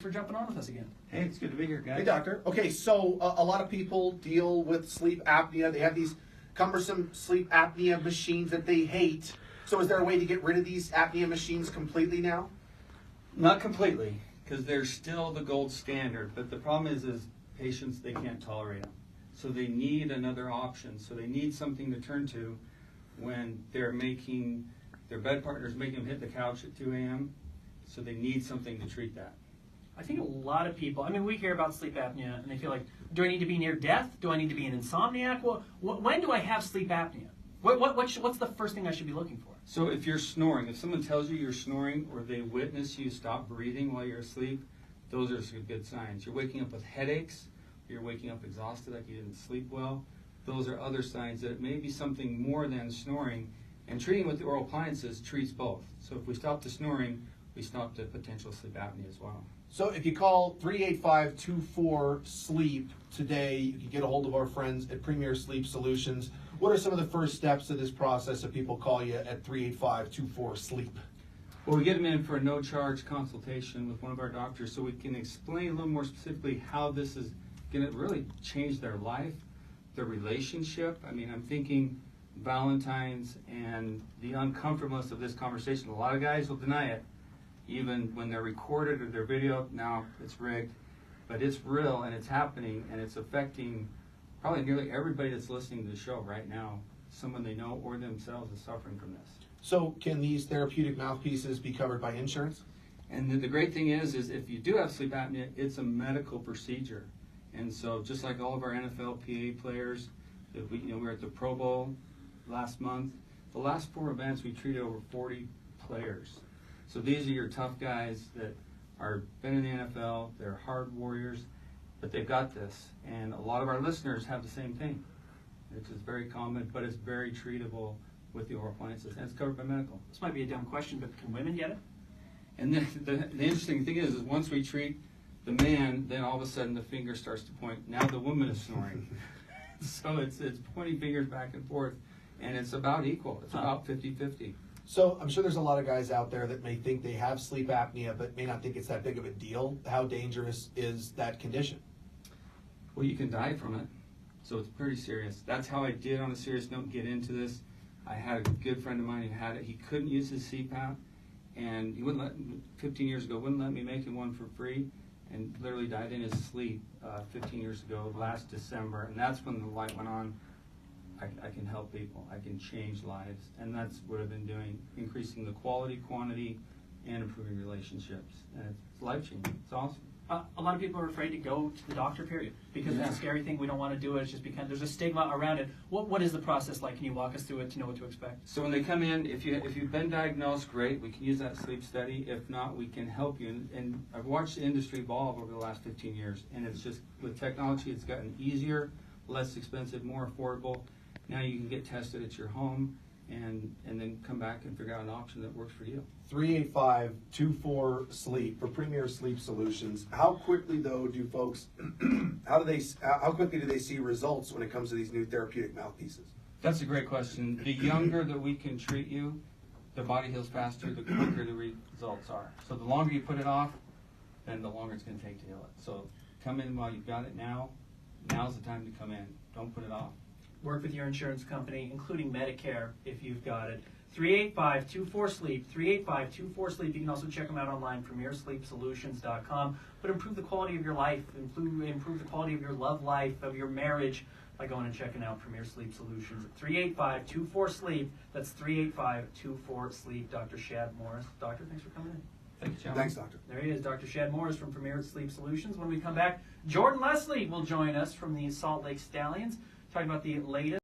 for jumping on with us again. Hey, it's good to be here, guys. Hey, doctor. Okay, so a lot of people deal with sleep apnea. They have these cumbersome sleep apnea machines that they hate. So is there a way to get rid of these apnea machines completely now? Not completely, because they're still the gold standard. But the problem is patients, they can't tolerate them. So they need another option. So they need something to turn to when they're making, their bed partner's making them hit the couch at 2 a.m. So they need something to treat that. I think a lot of people, I mean, we hear about sleep apnea and they feel like, do I need to be near death? Do I need to be an insomniac? Well, when do I have sleep apnea? What's the first thing I should be looking for? So if you're snoring, if someone tells you you're snoring or they witness you stop breathing while you're asleep, those are some good signs. You're waking up with headaches, you're waking up exhausted like you didn't sleep well. Those are other signs that it may be something more than snoring. And treating with the oral appliances treats both. So if we stop the snoring, we stop the potential sleep apnea as well. So if you call 385-24-SLEEP today, you can get a hold of our friends at Premier Sleep Solutions. What are some of the first steps of this process if people call you at 385-24-SLEEP? Well, we get them in for a no-charge consultation with one of our doctors so we can explain a little more specifically how this is going to really change their life, their relationship. I mean, I'm thinking Valentine's and the uncomfortableness of this conversation. A lot of guys will deny it, even when they're recorded or they're video. Now it's rigged, but it's real and it's happening and it's affecting probably nearly everybody that's listening to the show right now. Someone they know or themselves is suffering from this. So can these therapeutic mouthpieces be covered by insurance? And the great thing is if you do have sleep apnea, it's a medical procedure. And so just like all of our NFL PA players, if we were at the Pro Bowl last month, the last 4 events we treated over 40 players. So these are your tough guys that are been in the NFL, they're hard warriors, but they've got this. And a lot of our listeners have the same thing, which is very common, but it's very treatable with the oral appliances, and it's covered by medical. This might be a dumb question, but can women get it? And then the interesting thing is once we treat the man, then all of a sudden the finger starts to point. Now the woman is snoring. So it's pointing fingers back and forth, and it's about equal. It's about 50-50. So I'm sure there's a lot of guys out there that may think they have sleep apnea, but may not think it's that big of a deal. How dangerous is that condition? Well, you can die from it, so it's pretty serious. That's how I did, on a serious note, get into this. I had a good friend of mine who had it. He couldn't use his CPAP, and he wouldn't let, 15 years ago, wouldn't let me make him one for free, and literally died in his sleep 15 years ago, last December. And that's when the light went on. I can help people. I can change lives. And that's what I've been doing, increasing the quality, quantity, and improving relationships. And it's life-changing. It's awesome. A lot of people are afraid to go to the doctor, period, because it's a scary thing. We don't want to do it. It's just because there's a stigma around it. What is the process like? Can you walk us through it to know what to expect? So when they come in, if you've been diagnosed, great. We can use that sleep study. If not, we can help you. And I've watched the industry evolve over the last 15 years. And it's just, with technology, it's gotten easier, less expensive, more affordable. Now you can get tested at your home and then come back and figure out an option that works for you. 385-24-SLEEP for Premier Sleep Solutions. How quickly, though, do folks, how quickly do they see results when it comes to these new therapeutic mouthpieces? That's a great question. The younger that we can treat you, the body heals faster, the quicker the results are. So the longer you put it off, then the longer it's going to take to heal it. So come in while you've got it now. Now's the time to come in. Don't put it off. Work with your insurance company, including Medicare, if you've got it. 385-24-SLEEP, 385-24-SLEEP. You can also check them out online, premiersleepsolutions.com. But improve the quality of your life, improve the quality of your love life, of your marriage, by going and checking out Premier Sleep Solutions. 385-24-SLEEP. That's 385-24-SLEEP. Dr. Shad Morris. Doctor, thanks for coming in. Thank you, John. Thanks, Doctor. There he is, Dr. Shad Morris from Premier Sleep Solutions. When we come back, Jordan Leslie will join us from the Salt Lake Stallions, talking about the latest